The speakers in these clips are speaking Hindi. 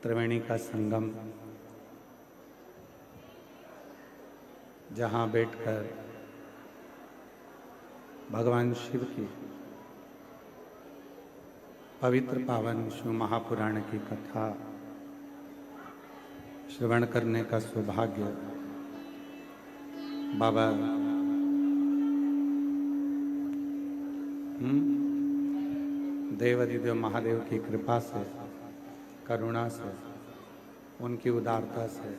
त्रिवेणी का संगम, जहाँ बैठकर भगवान शिव की पवित्र पावन शिव महापुराण की कथा श्रवण करने का सौभाग्य बाबा देवाधिदेव महादेव की कृपा से, करुणा से, उनकी उदारता से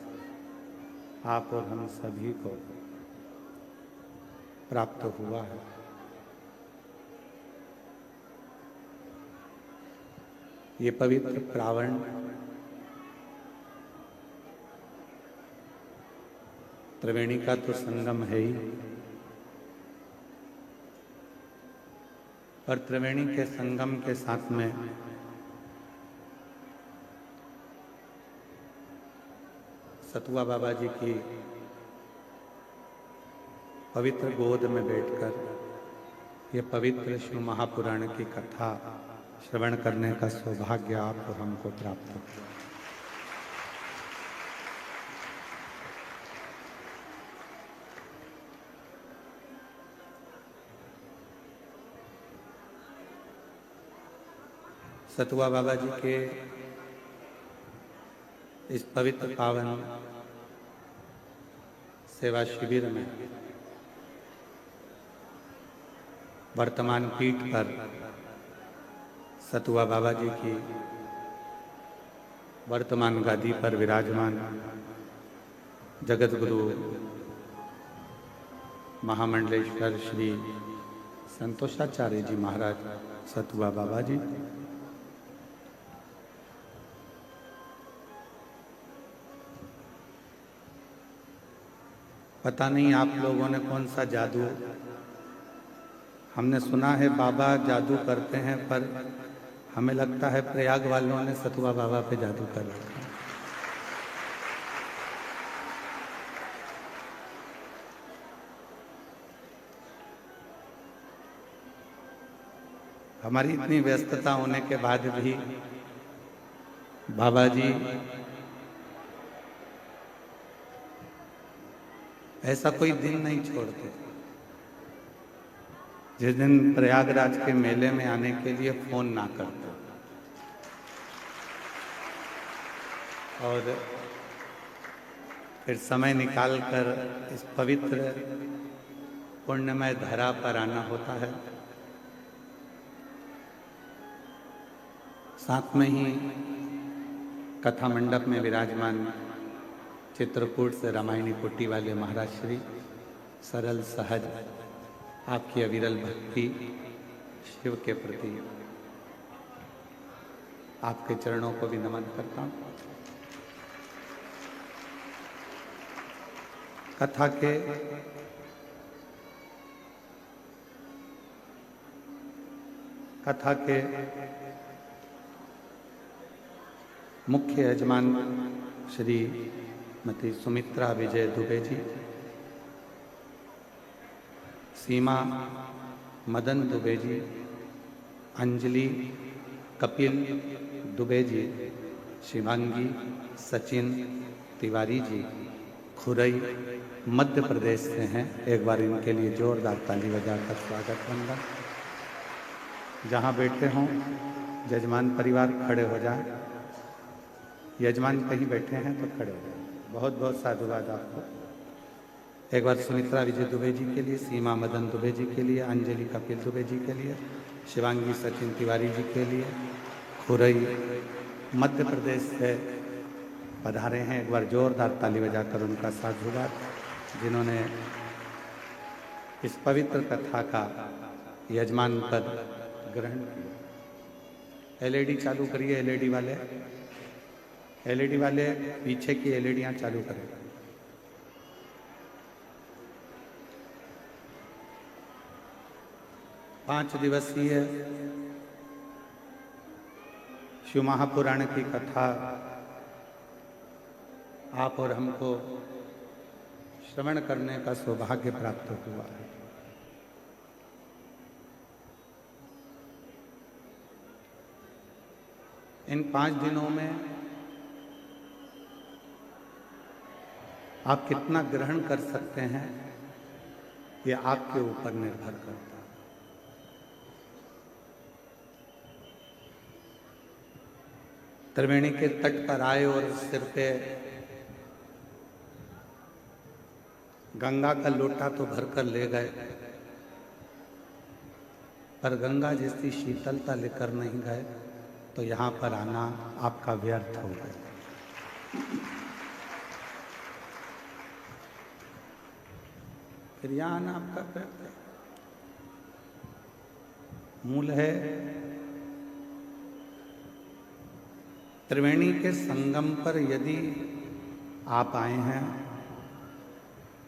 आप और हम सभी को प्राप्त हुआ है। ये पवित्र प्रावण त्रिवेणी का तो संगम है ही, और त्रिवेणी के संगम के साथ में सतुआ बाबा जी की पवित्र गोद में बैठकर ये पवित्र शिव महापुराण की कथा श्रवण करने का सौभाग्य आप और हमको प्राप्त हो। सतुआ बाबा जी के इस पवित्र पावन सेवा शिविर में वर्तमान पीठ पर सतुआ बाबा जी की वर्तमान गादी पर विराजमान जगत गुरु महामंडलेश्वर श्री संतोषाचार्य जी महाराज सतुआ बाबा जी, पता नहीं आप लोगों ने कौन सा जादू, हमने सुना है बाबा जादू करते हैं, पर हमें लगता है प्रयाग वालों ने सतुआ बाबा पे जादू कर रखा है। हमारी इतनी व्यस्तता होने के बाद भी बाबा जी ऐसा कोई दिन नहीं छोड़ते जिस दिन प्रयागराज के मेले में आने के लिए फोन ना करते। और फिर समय निकालकर इस पवित्र पुण्यमय धरा पर आना होता है। साथ में ही कथा मंडप में विराजमान चित्रकूट से रामायणी कुट्टी वाले महाराज श्री सरल सहज आपकी अविरल भक्ति शिव के प्रति आपके चरणों को भी नमन करता हूँ। कथा के मुख्य यजमान श्री मती सुमित्रा विजय दुबे जी, सीमा मदन दुबे जी, अंजलि कपिल दुबे जी, शिवांगी सचिन तिवारी जी खुरई मध्य प्रदेश से हैं। एक बार इनके लिए जोरदार ताली बजाकर स्वागत वंदन। जहाँ बैठे हों यजमान परिवार खड़े हो जाए, यजमान कहीं बैठे हैं तो खड़े हो जाए। बहुत बहुत साधुवाद आपको। एक बार सुमित्रा विजय दुबे जी के लिए, सीमा मदन दुबे जी के लिए, अंजलि कपिल दुबे जी के लिए, शिवांगी सचिन तिवारी जी के लिए, खुरई मध्य प्रदेश से पधारे हैं। एक बार जोरदार ताली बजाकर उनका साधुवाद, जिन्होंने इस पवित्र कथा का यजमान पद ग्रहण किया। एलईडी चालू करिए, एलईडी वाले पीछे की एलईडियां चालू करें। पांच दिवसीय शिव महापुराण की कथा आप और हमको श्रवण करने का सौभाग्य प्राप्त हुआ है। इन 5 दिनों में आप कितना ग्रहण कर सकते हैं ये आपके ऊपर निर्भर करता है। त्रिवेणी के तट पर आए और सिर पे गंगा का लोटा तो भरकर ले गए, पर गंगा जैसी शीतलता लेकर नहीं गए, तो यहां पर आना आपका व्यर्थ हो गया। फिर यहां आना आपका व्यर्थ है। मूल है त्रिवेणी के संगम पर यदि आप आए हैं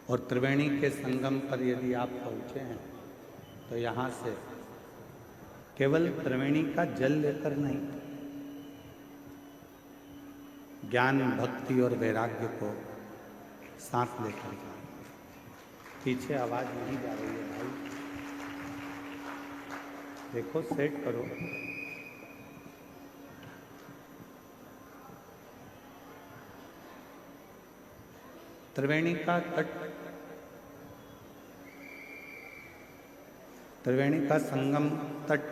और त्रिवेणी के संगम पर यदि आप पहुंचे हैं, तो यहां से केवल त्रिवेणी का जल लेकर नहीं, ज्ञान, भक्ति और वैराग्य को सांस लेकर जाए। पीछे आवाज नहीं जा रही है भाई, देखो सेट करो। त्रिवेणी का तट, त्रिवेणी का संगम तट,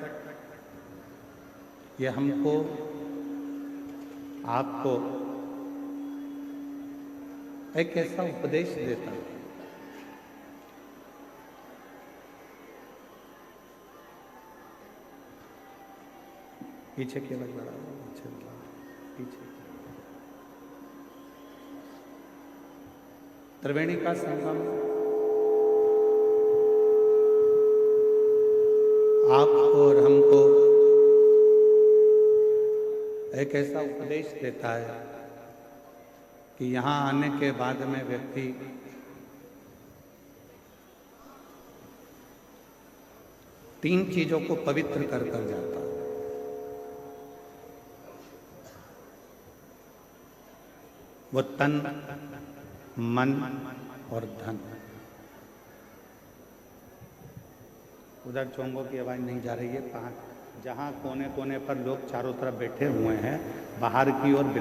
ये हमको, आपको एक ऐसा उपदेश देता है। पीछे केवल बढ़ा, पीछे त्रिवेणी का संगम आपको और हमको एक ऐसा उपदेश देता है कि यहां आने के बाद में व्यक्ति तीन चीजों को पवित्र कर कर जाता है। वो तन, मन और धन। उधर चोंगों की आवाज नहीं जा रही है, कहाँ, जहां कोने कोने पर लोग चारों तरफ बैठे हुए हैं, बाहर की ओर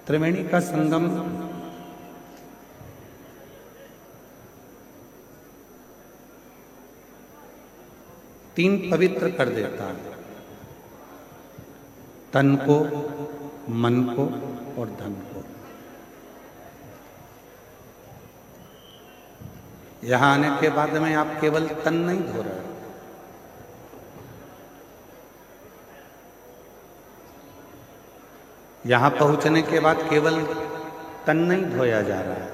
त्रिवेणी का संगम तीन पवित्र कर देता है, तन को, मन को और धन को। यहां आने के बाद में आप केवल तन नहीं धो रहे, यहां पहुंचने के बाद केवल तन नहीं धोया जा रहा है,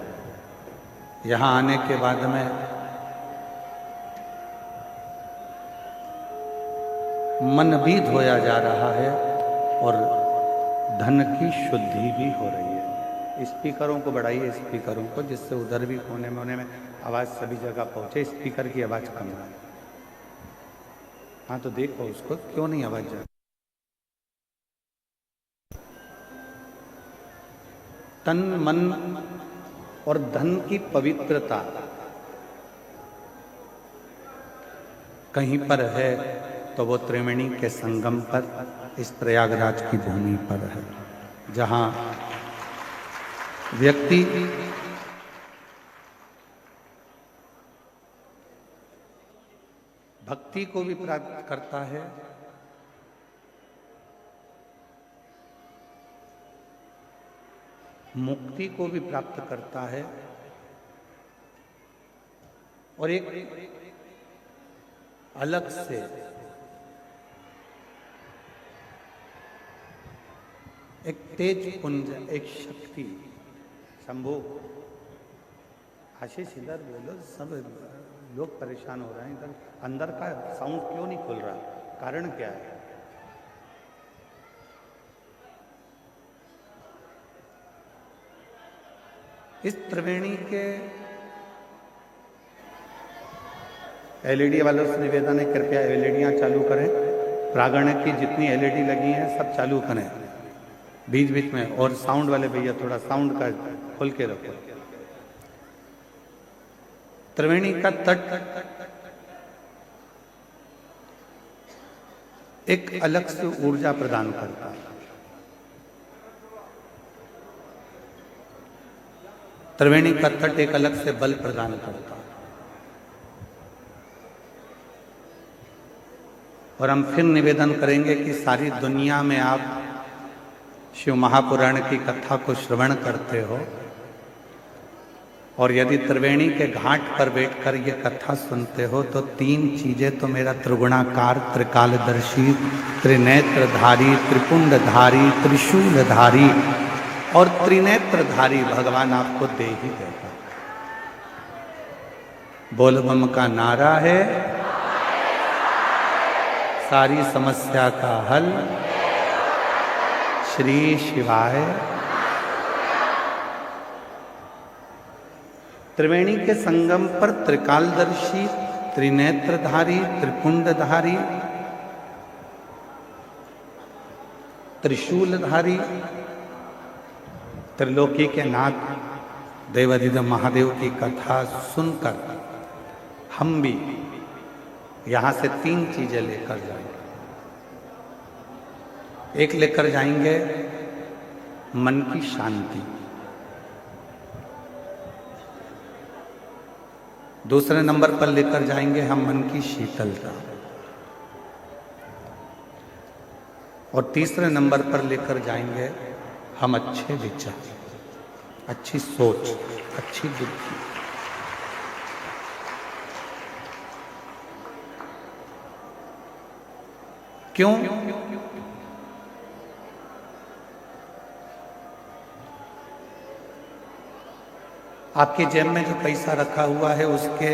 यहां आने के बाद में मन भी धोया जा रहा है और धन की शुद्धि भी हो रही है। स्पीकरों को बढ़ाइए, स्पीकरों को, जिससे उधर भी कोने में आवाज सभी जगह पहुंचे। स्पीकर की आवाज कम है। हाँ तो देखो उसको, क्यों नहीं आवाज जा रही। तन, मन और धन की पवित्रता कहीं पर है तो वो त्रिवेणी के संगम पर, इस प्रयागराज की भूमि पर है, जहां व्यक्ति भक्ति को भी प्राप्त करता है, मुक्ति को भी प्राप्त करता है, और एक अलग से एक तेज पुंज, एक शक्ति। शंभू, आशीष इधर बोलो, सब लोग परेशान हो रहे हैं। इधर अंदर का साउंड क्यों नहीं खुल रहा, कारण क्या है? इस त्रिवेणी के एलईडी वालों से निवेदन है, कृपया एलईडियां चालू करें। प्रांगण की जितनी एलईडी लगी हैं सब चालू करें बीच बीच में। और साउंड वाले भैया थोड़ा साउंड का खोल के रखो। त्रिवेणी का तट एक अलग से ऊर्जा प्रदान करता है। त्रिवेणी का तट एक अलग से बल प्रदान करता है। और हम फिर निवेदन करेंगे कि सारी दुनिया में आप शिव महापुराण की कथा को श्रवण करते हो, और यदि त्रिवेणी के घाट पर बैठकर ये कथा सुनते हो तो तीन चीजें तो मेरा त्रिगुणाकार, त्रिकालदर्शी, त्रिनेत्रधारी, त्रिपुंडधारी, त्रिशूलधारी और त्रिनेत्रधारी भगवान आपको दे ही देगा। बोल बम का नारा है, सारी समस्या का हल श्री शिवाय। त्रिवेणी के संगम पर त्रिकालदर्शी, त्रिनेत्रधारी, त्रिपुंडधारी, त्रिशूलधारी, त्रिलोकी के नाथ देवाधिदेव महादेव की कथा सुनकर हम भी यहां से तीन चीजें लेकर जाएंगे। एक लेकर जाएंगे मन की शांति, दूसरे नंबर पर लेकर जाएंगे हम मन की शीतलता, और तीसरे नंबर पर लेकर जाएंगे हम अच्छे विचार, अच्छी सोच, अच्छी बुद्धि। क्यों? आपकी जेब में जो पैसा रखा हुआ है उसके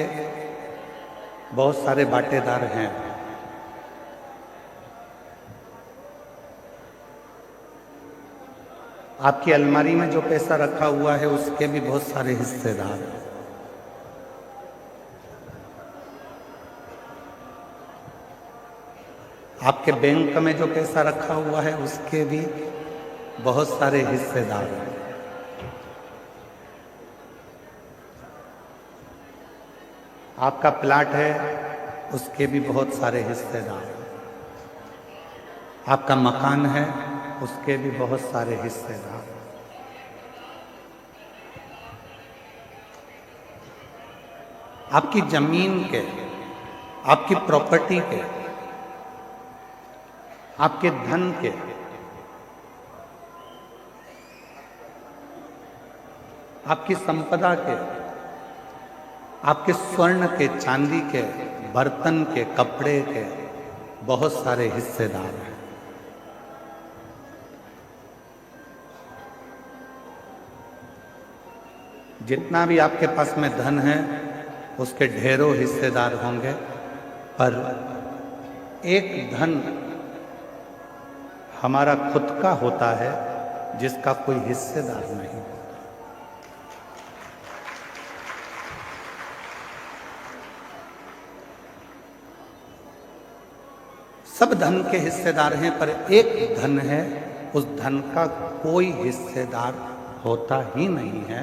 बहुत सारे बाटेदार हैं। आपकी अलमारी में जो पैसा रखा हुआ है उसके भी बहुत सारे हिस्सेदार हैं। आपके बैंक में जो पैसा रखा हुआ है उसके भी बहुत सारे हिस्सेदार हैं। आपका प्लाट है उसके भी बहुत सारे हिस्सेदार हैं। आपका मकान है उसके भी बहुत सारे हिस्सेदार। आपकी जमीन के, आपकी प्रॉपर्टी के, आपके धन के, आपकी संपदा के, आपके स्वर्ण के, चांदी के, बर्तन के, कपड़े के बहुत सारे हिस्सेदार हैं। जितना भी आपके पास में धन है उसके ढेरों हिस्सेदार होंगे, पर एक धन हमारा खुद का होता है जिसका कोई हिस्सेदार नहीं। सब धन के हिस्सेदार हैं, पर एक धन है, उस धन का कोई हिस्सेदार होता ही नहीं है।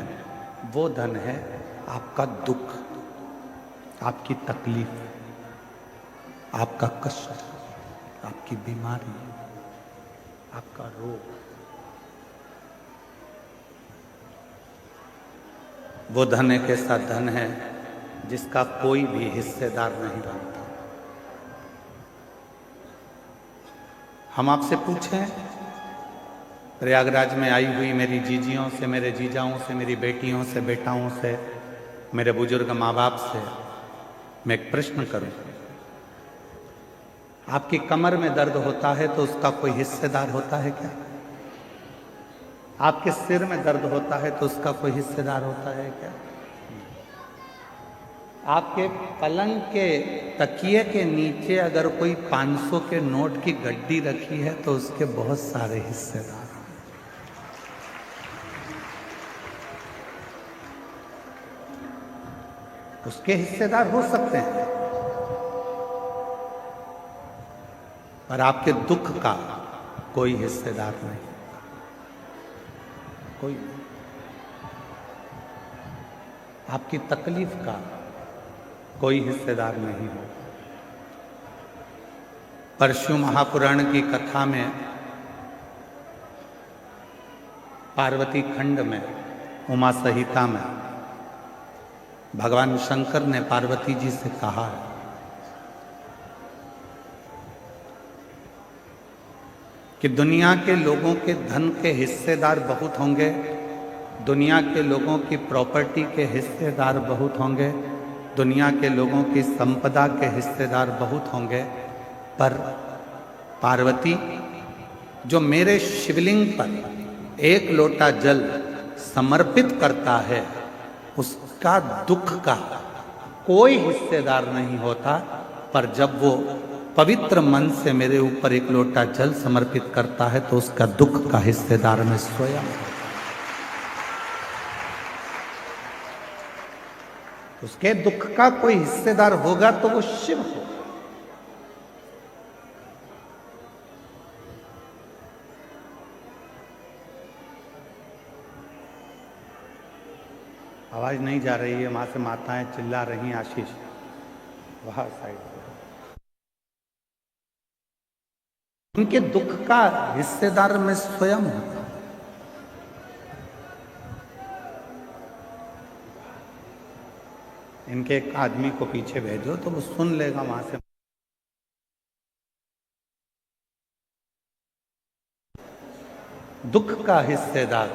वो धन है आपका दुख, आपकी तकलीफ, आपका कष्ट, आपकी बीमारी, आपका रोग। वो धन एक ऐसा धन है जिसका कोई भी हिस्सेदार नहीं बनता। हम आपसे पूछें, प्रयागराज में आई हुई मेरी जीजियों से, मेरे जीजाओं से, मेरी बेटियों से, बेटाओं से, मेरे बुजुर्ग माँ बाप से मैं एक प्रश्न करूं, आपकी कमर में दर्द होता है तो उसका कोई हिस्सेदार होता है क्या? आपके सिर में दर्द होता है तो उसका कोई हिस्सेदार होता है क्या? आपके पलंग के तकिए के नीचे अगर कोई 500 के नोट की गड्डी रखी है तो उसके बहुत सारे हिस्सेदार हैं। उसके हिस्सेदार हो सकते हैं, पर आपके दुख का कोई हिस्सेदार नहीं, कोई। आपकी तकलीफ का कोई हिस्सेदार नहीं हो। परशु महापुराण की कथा में पार्वती खंड में उमा संहिता में भगवान शंकर ने पार्वती जी से कहा है कि दुनिया के लोगों के धन के हिस्सेदार बहुत होंगे, दुनिया के लोगों की प्रॉपर्टी के हिस्सेदार बहुत होंगे, दुनिया के लोगों की संपदा के हिस्सेदार बहुत होंगे, पर पार्वती जो मेरे शिवलिंग पर एक लोटा जल समर्पित करता है उसका दुख का कोई हिस्सेदार नहीं होता, पर जब वो पवित्र मन से मेरे ऊपर एक लोटा जल समर्पित करता है तो उसका दुख का हिस्सेदार मैं स्वयं। उसके दुख का कोई हिस्सेदार होगा तो वो शिव होगा। आवाज नहीं जा रही है, वहां से माताएं चिल्ला रही हैं। आशीष वहां साइड से। उनके दुख का हिस्सेदार मैं स्वयं हूं। इनके एक आदमी को पीछे भेजो तो वो सुन लेगा वहां से। दुख का हिस्सेदार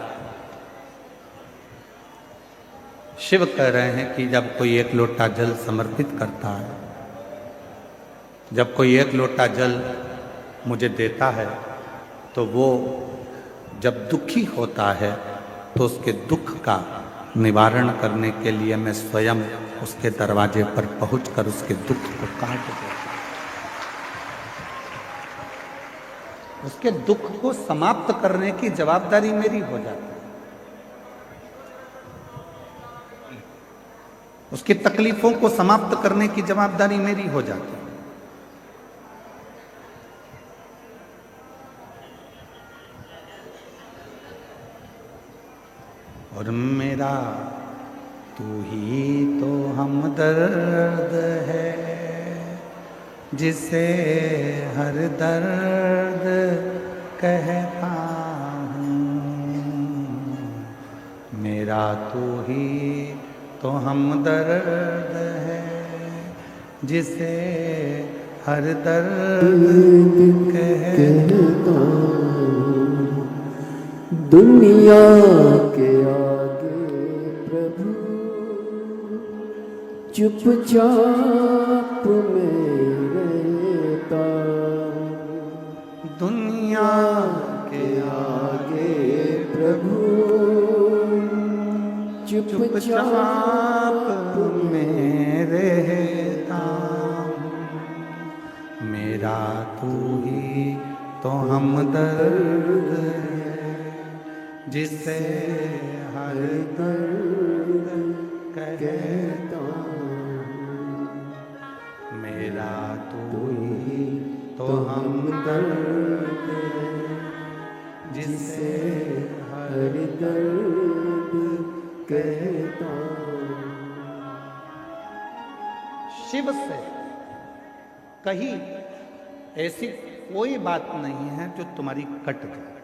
शिव कह रहे हैं कि जब कोई एक लोटा जल समर्पित करता है, जब कोई एक लोटा जल मुझे देता है, तो वो जब दुखी होता है तो उसके दुख का निवारण करने के लिए मैं स्वयं उसके दरवाजे पर पहुंचकर उसके दुख को काट देता हूं। उसके दुख को समाप्त करने की जवाबदारी मेरी हो जाती है। उसकी तकलीफों को समाप्त करने की जवाबदारी मेरी हो जाती है। और मेरा तू ही तो हमदर्द है, जिसे हर दर्द कहता हूँ। मेरा तू ही तो हमदर्द है, जिसे हर दर्द कहता हूँ। दुनिया के आगे प्रभु चुपचाप में रहता। दुनिया के आगे प्रभु चुपचाप में रहता। मेरा तू ही तो हमदर्द है, जिसे हर दर्द कहता हूँ। मेरा तू ही तो हमदर्द है, जिसे हर दर्द कहता हूँ। शिव से कहीं ऐसी कोई बात नहीं है जो तुम्हारी कट जाए।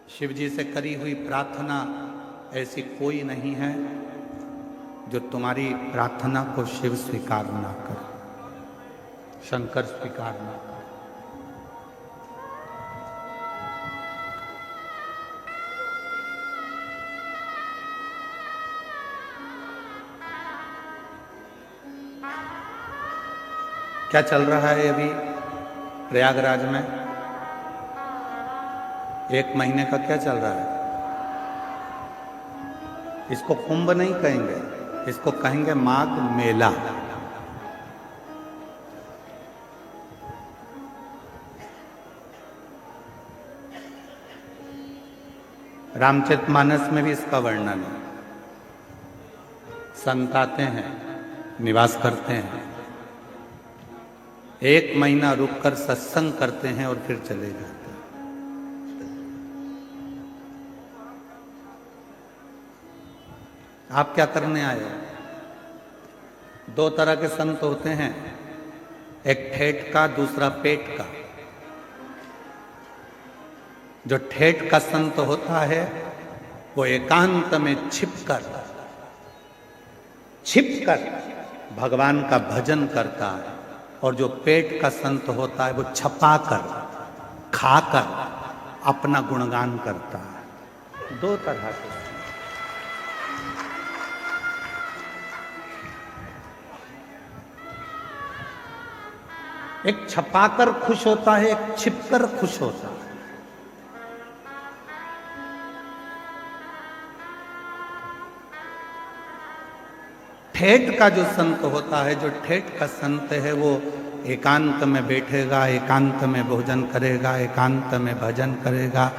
शिव जी से करी हुई प्रार्थना ऐसी कोई नहीं है जो तुम्हारी प्रार्थना को शिव स्वीकार ना करे, शंकर स्वीकार ना करे। क्या चल रहा है अभी प्रयागराज में? 1 महीने का क्या चल रहा है? इसको कुंभ नहीं कहेंगे, इसको कहेंगे माघ मेला। रामचरितमानस में भी इसका वर्णन है। संत आते हैं, निवास करते हैं, 1 महीना रुककर सत्संग करते हैं और फिर चले जाते हैं। आप क्या करने आए हो? दो तरह के संत होते हैं, एक ठेठ का, दूसरा पेट का। जो ठेठ का संत होता है वो एकांत में छिपकर भगवान का भजन करता है, और जो पेट का संत होता है वो छपाकर खाकर अपना गुणगान करता है। दो तरह के। एक छपाकर खुश होता है, एक छिपकर खुश होता है। ठेठ का जो संत होता है, जो ठेठ का संत है, वो एकांत में बैठेगा, एकांत में भोजन करेगा, एकांत में भजन करेगा,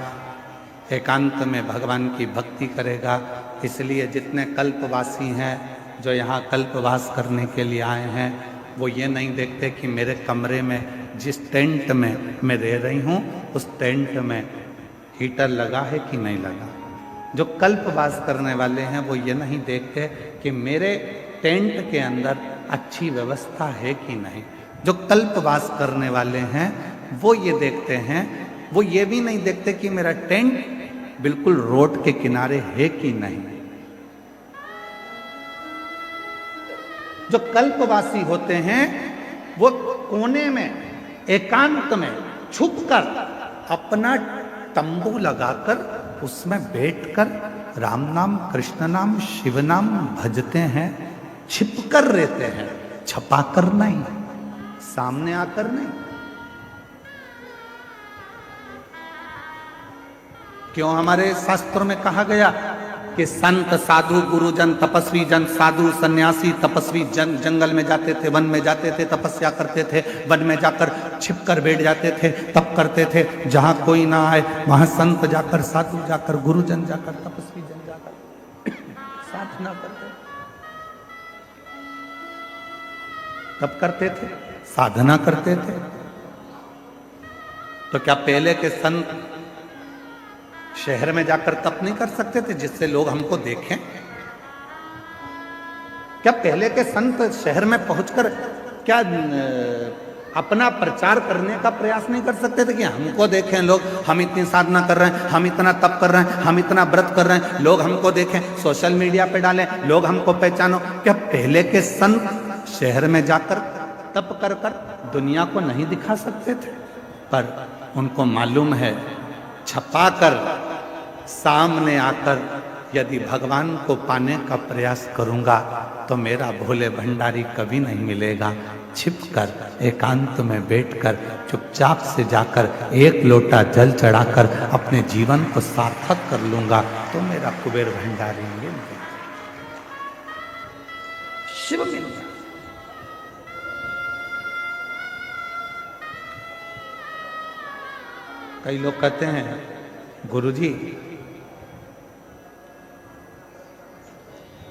एकांत में भगवान की भक्ति करेगा। इसलिए जितने कल्पवासी हैं जो यहाँ कल्पवास करने के लिए आए हैं, वो ये नहीं देखते कि मेरे कमरे में, जिस टेंट में मैं रह रही हूँ, उस टेंट में हीटर लगा है कि नहीं लगा। जो कल्पवास करने वाले हैं वो ये नहीं देखते कि मेरे टेंट के अंदर अच्छी व्यवस्था है कि नहीं। जो कल्पवास करने वाले हैं वो ये देखते हैं, वो ये भी नहीं देखते कि मेरा टेंट बिल्कुल रोड के किनारे है कि नहीं। जो कल्पवासी होते हैं वो कोने में, एकांत में छुपकर अपना तंबू लगाकर उसमें बैठकर राम नाम, कृष्ण नाम, शिव नाम भजते हैं, छिपकर रहते हैं, छपाकर नहीं, सामने आकर नहीं। क्यों हमारे शास्त्रों में कहा गया कि संत, साधु, गुरुजन, तपस्वी जन, साधु, सन्यासी, तपस्वी जन जंगल में जाते थे, वन में जाते थे, तपस्या करते थे, वन में जाकर छिपकर बैठ जाते थे, तप करते थे। जहां कोई ना आए वहां संत जाकर, साधु जाकर, गुरुजन जाकर, तपस्वी जन जाकर साधना करते, तप करते थे, साधना करते थे। तो क्या पहले के संत शहर में जाकर तप नहीं कर सकते थे जिससे लोग हमको देखें? क्या पहले के संत शहर में पहुंचकर क्या अपना प्रचार करने का प्रयास नहीं कर सकते थे कि हमको देखें लोग, हम इतनी साधना कर रहे हैं, हम इतना तप कर रहे हैं, हम इतना व्रत कर रहे हैं, लोग हमको देखें, सोशल मीडिया पे डालें, लोग हमको पहचानो? क्या पहले के संत शहर में जाकर तप कर कर दुनिया को नहीं दिखा सकते थे? पर उनको मालूम है, छपाकर सामने आकर यदि भगवान को पाने का प्रयास करूंगा तो मेरा भोले भंडारी कभी नहीं मिलेगा। छिपकर, एकांत में बैठकर, चुपचाप से जाकर एक लोटा जल चढ़ाकर अपने जीवन को सार्थक कर लूंगा तो मेरा कुबेर भंडारी मिल जाएगा, शिव मिल जाएगा। कई लोग कहते हैं, गुरुजी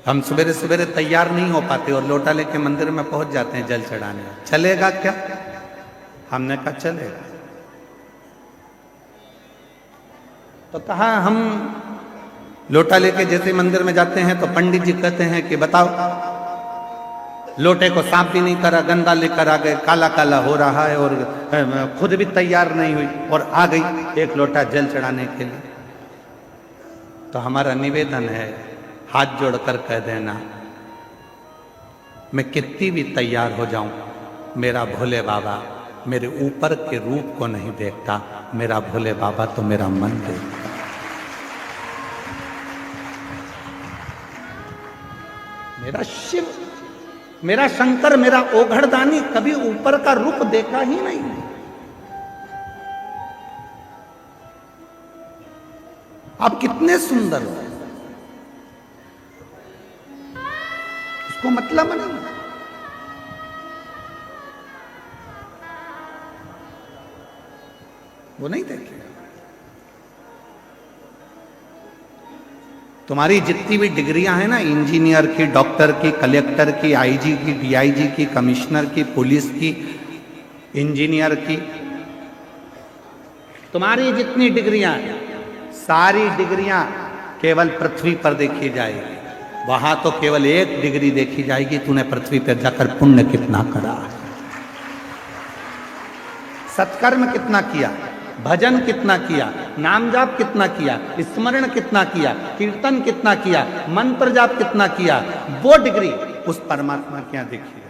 हम सवेरे सवेरे तैयार नहीं हो पाते और लोटा लेके मंदिर में पहुंच जाते हैं जल चढ़ाने, चलेगा क्या? हमने कहा चलेगा। तो कहा हम लोटा लेके जैसे मंदिर में जाते हैं तो पंडित जी कहते हैं कि बताओ, लोटे को साफ भी नहीं करा, गंदा लेकर आ गए, काला काला हो रहा है, और खुद भी तैयार नहीं हुई और आ गई एक लोटा जल चढ़ाने के लिए। तो हमारा निवेदन है, हाथ जोड़कर कह देना, मैं कितनी भी तैयार हो जाऊं, मेरा भोले बाबा मेरे ऊपर के रूप को नहीं देखता, मेरा भोले बाबा तो मेरा मन देखता। मेरा शिव, मेरा शंकर, मेरा ओघड़दानी कभी ऊपर का रूप देखा ही नहीं। आप कितने सुंदर हो, उसको मतलब नहीं। वो नहीं देखेगा। तुम्हारी जितनी भी डिग्रियां हैं ना, इंजीनियर की, डॉक्टर की, कलेक्टर की, आईजी की, डीआईजी की, कमिश्नर की, पुलिस की, इंजीनियर की, तुम्हारी जितनी डिग्रियां हैं, सारी डिग्रियां केवल पृथ्वी पर देखी जाएगी, वहां तो केवल एक डिग्री देखी जाएगी, तूने पृथ्वी पर जाकर पुण्य कितना करा है, सत्कर्म कितना किया, भजन कितना किया, नाम जाप कितना किया, स्मरण कितना किया, कीर्तन कितना किया, मंत्र जाप कितना किया, वो डिग्री उस परमात्मा के यहां देखी।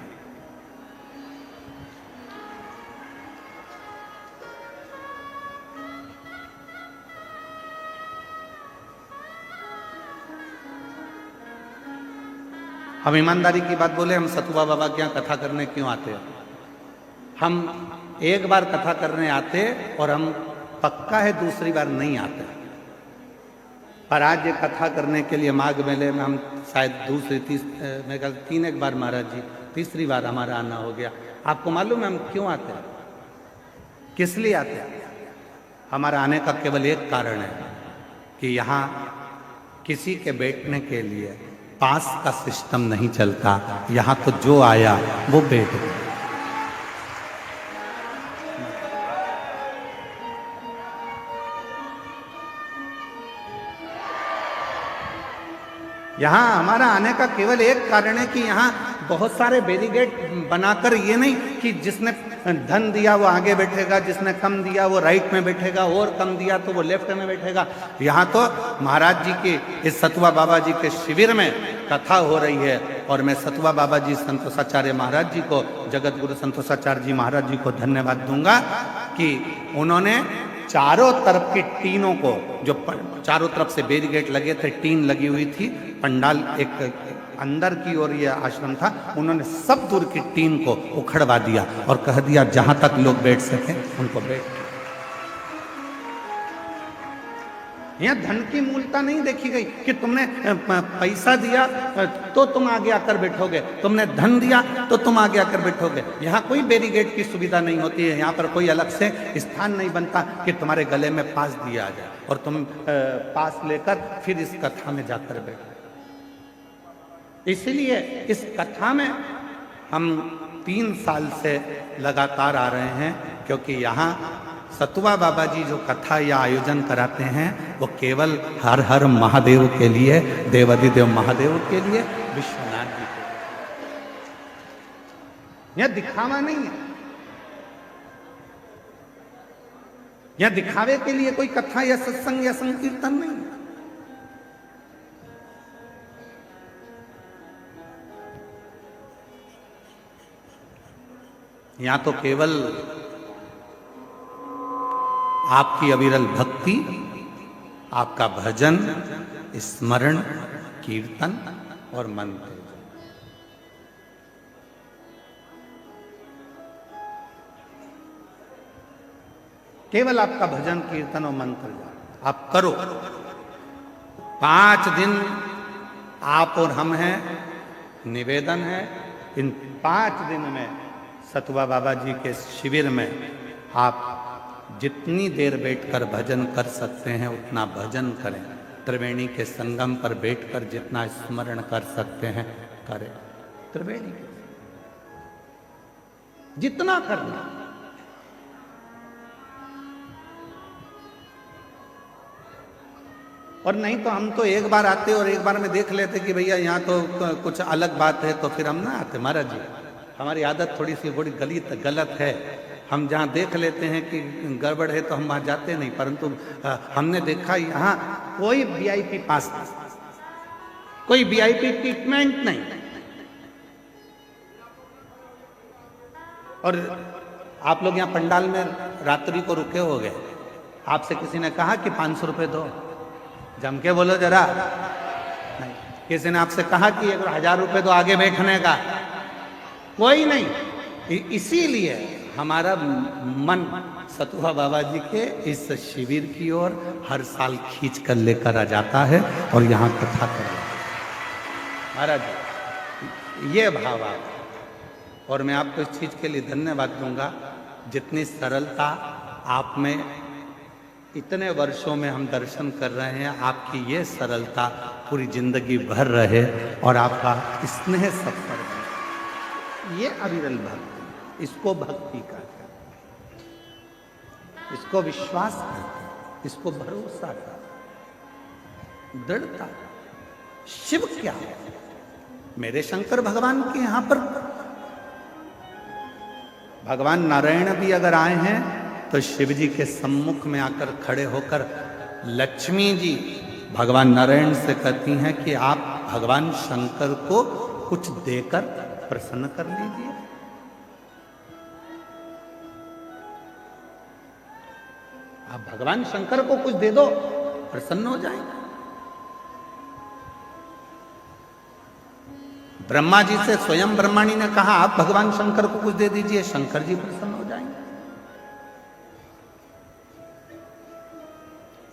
हम ईमानदारी की बात बोले, हम सतुआ बाबा के यहाँ कथा करने क्यों आते हैं? हम एक बार कथा करने आते और हम पक्का है दूसरी बार नहीं आते। पर आज ये कथा करने के लिए माघ मेले में हम शायद मैं कहता 3 एक बार महाराज जी, तीसरी बार हमारा आना हो गया। आपको मालूम है हम क्यों आते हैं, किस लिए आते हैं? हमारा आने का केवल एक कारण है कि यहाँ किसी के बैठने के लिए पास का सिस्टम नहीं चलता, यहाँ तो जो आया वो बैठ गया। यहाँ हमारा आने का केवल एक कारण है कि यहाँ बहुत सारे बैरिकेड बनाकर, ये नहीं कि जिसने धन दिया वो आगे बैठेगा, जिसने कम दिया वो राइट में बैठेगा, और कम दिया तो वो लेफ्ट में बैठेगा। यहाँ तो महाराज जी के इस सतुआ बाबा जी के शिविर में कथा हो रही है और मैं सतुआ बाबा जी संतोषाचार्य महाराज जी को, जगत गुरु संतोषाचार्य जी महाराज जी को धन्यवाद दूंगा कि उन्होंने चारों तरफ की टीनों को, जो चारों तरफ से बैरिकेड लगे थे, टीन लगी हुई थी, पंडाल एक अंदर की ओर ये आश्रम था, उन्होंने सब दूर की टीन को उखड़वा दिया और कह दिया जहां तक लोग बैठ सके उनको बैठ। यहाँ धन की मूलता नहीं देखी गई कि तुमने पैसा दिया तो तुम आगे आकर बैठोगे, तुमने धन दिया तो तुम आगे आकर बैठोगे। यहाँ कोई बैरिकेड की सुविधा नहीं होती है, यहाँ पर कोई अलग से स्थान नहीं बनता कि तुम्हारे गले में पास दिया जाए और तुम पास लेकर फिर इस कथा में जाकर बैठो। इसलिए इस कथा में हम 3 साल से लगातार आ रहे हैं, क्योंकि यहाँ सतुआ बाबा जी जो कथा या आयोजन कराते हैं वो केवल हर हर महादेव के लिए, देवाधिदेव महादेव के लिए, विश्वनाथ जी के लिए। यह दिखावा नहीं है, यह दिखावे के लिए कोई कथा या सत्संग या संकीर्तन नहीं है। यहां तो केवल आपकी अविरल भक्ति, आपका भजन, स्मरण, कीर्तन और मंत्र, केवल आपका भजन, कीर्तन और मंत्र आप करो। 5 दिन आप और हम हैं, निवेदन है इन 5 दिन में सतुआ बाबा जी के शिविर में आप जितनी देर बैठकर भजन कर सकते हैं उतना भजन करें। त्रिवेणी के संगम पर बैठकर जितना स्मरण कर सकते हैं करें। त्रिवेणी के जितना करना, और नहीं तो हम तो एक बार आते और एक बार में देख लेते कि भैया यहाँ तो कुछ अलग बात है, तो फिर हम ना आते। महाराज जी हमारी आदत थोड़ी सी बड़ी गलत है, हम जहाँ देख लेते हैं कि गड़बड़ है तो हम वहाँ जाते नहीं। परंतु हमने देखा यहाँ कोई वीआईपी पास नहीं, कोई वीआईपी ट्रीटमेंट नहीं। और आप लोग यहाँ पंडाल में रात्रि को रुके हो गए, आपसे किसी ने कहा कि 500 रुपये दो? जम के बोलो जरा। नहीं, किसी ने आपसे कहा कि 1000 रुपये दो आगे बैठने का? कोई नहीं। इसीलिए हमारा मन सतुआ बाबा जी के इस शिविर की ओर हर साल खींच कर लेकर आ जाता है और यहाँ कथा कर महाराज ये भाव आप, और मैं आपको इस चीज के लिए धन्यवाद दूंगा। जितनी सरलता आप में इतने वर्षों में हम दर्शन कर रहे हैं, आपकी ये सरलता पूरी जिंदगी भर रहे और आपका स्नेह सत्पर, ये अविरल भक्ति, इसको भक्ति कहते हैं, इसको विश्वास कहते हैं, इसको भरोसा कहते हैं, दृढ़ता। शिव क्या है? मेरे शंकर भगवान के यहां पर भगवान नारायण भी अगर आए हैं तो शिव जी के सम्मुख में आकर खड़े होकर लक्ष्मी जी भगवान नारायण से कहती हैं कि आप भगवान शंकर को कुछ देकर प्रसन्न कर लीजिए। आप भगवान शंकर को कुछ दे दो, प्रसन्न हो जाएंगे। ब्रह्मा जी से स्वयं ब्रह्माणी ने कहा आप भगवान शंकर को कुछ दे दीजिए, शंकर जी प्रसन्न हो जाएंगे।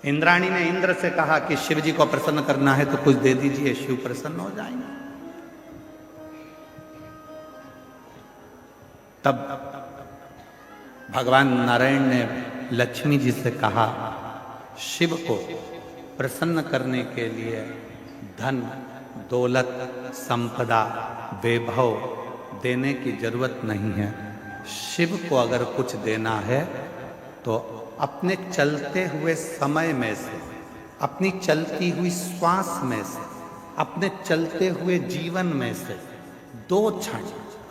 इंद्राणी ने इंद्र से कहा कि शिव जी को प्रसन्न करना है तो कुछ दे दीजिए, शिव प्रसन्न हो जाएंगे। तब भगवान नारायण ने लक्ष्मी जी से कहा शिव को प्रसन्न करने के लिए धन, दौलत, संपदा, वैभव देने की जरूरत नहीं है। शिव को अगर कुछ देना है तो अपने चलते हुए समय में से, अपनी चलती हुई श्वास में से, अपने चलते हुए जीवन में से 2 क्षण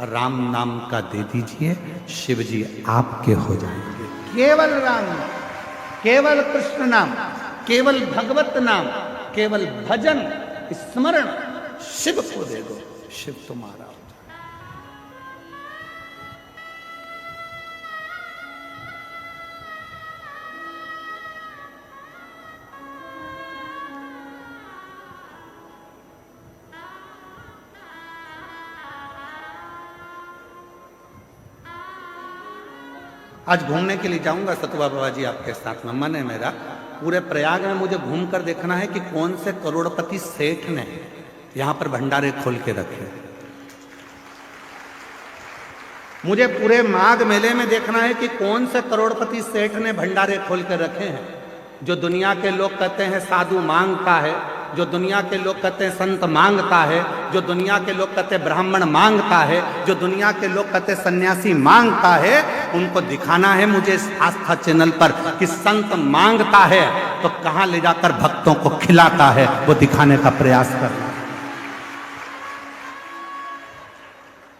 राम नाम का दे दीजिए, शिव जी आपके हो जाएंगे। केवल राम नाम, केवल कृष्ण नाम, केवल भगवत नाम, केवल भजन स्मरण शिव को दे दो, शिव तुम्हारा हो जाए। आज घूमने के लिए जाऊंगा सतुआ बाबा जी आपके साथ में, मन है मेरा। पूरे प्रयाग में मुझे घूमकर देखना है कि कौन से करोड़पति सेठ ने यहां पर भंडारे खोल के रखे। मुझे पूरे माघ मेले में देखना है कि कौन से करोड़पति सेठ ने भंडारे खोल के रखे हैं। जो दुनिया के लोग कहते हैं साधु मांगता है, जो दुनिया के लोग कहते हैं संत मांगता है, जो दुनिया के लोग कहते हैं ब्राह्मण मांगता है, जो दुनिया के लोग कहते हैं सन्यासी मांगता है, उनको दिखाना है मुझे इस आस्था चैनल पर कि संत मांगता है तो कहां ले जाकर भक्तों को खिलाता है, वो दिखाने का प्रयास करना।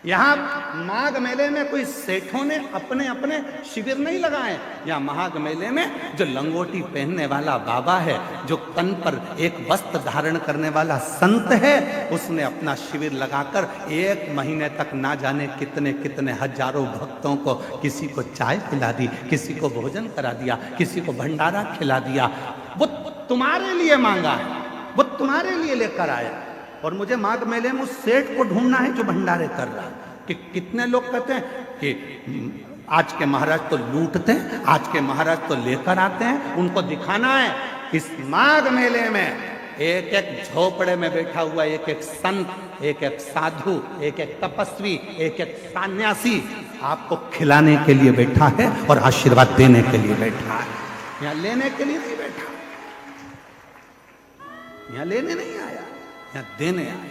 यहां माघ मेले में कोई सेठों ने अपने अपने शिविर नहीं लगाए। यहां माघ मेले में जो लंगोटी पहनने वाला बाबा है, जो तन पर एक वस्त्र धारण करने वाला संत है, उसने अपना शिविर लगाकर 1 महीने तक ना जाने कितने कितने हजारों भक्तों को, किसी को चाय पिला दी, किसी को भोजन करा दिया, किसी को भंडारा खिला दिया। वो तुम्हारे लिए मांगा है, वो तुम्हारे लिए लेकर आया। और मुझे माघ मेले में उस सेठ को ढूंढना है जो भंडारे कर रहा है। कि कितने लोग कहते हैं कि आज के महाराज तो लूटते हैं, आज के महाराज तो लेकर आते हैं, उनको दिखाना है। इस माघ मेले में एक एक झोपड़े में बैठा हुआ एक एक संत, एक एक साधु, एक एक तपस्वी, एक एक सन्यासी आपको खिलाने के लिए बैठा है और आशीर्वाद देने के लिए बैठा है। यहाँ लेने के लिए नहीं बैठा, यहाँ लेने नहीं आया, यहाँ देने आया।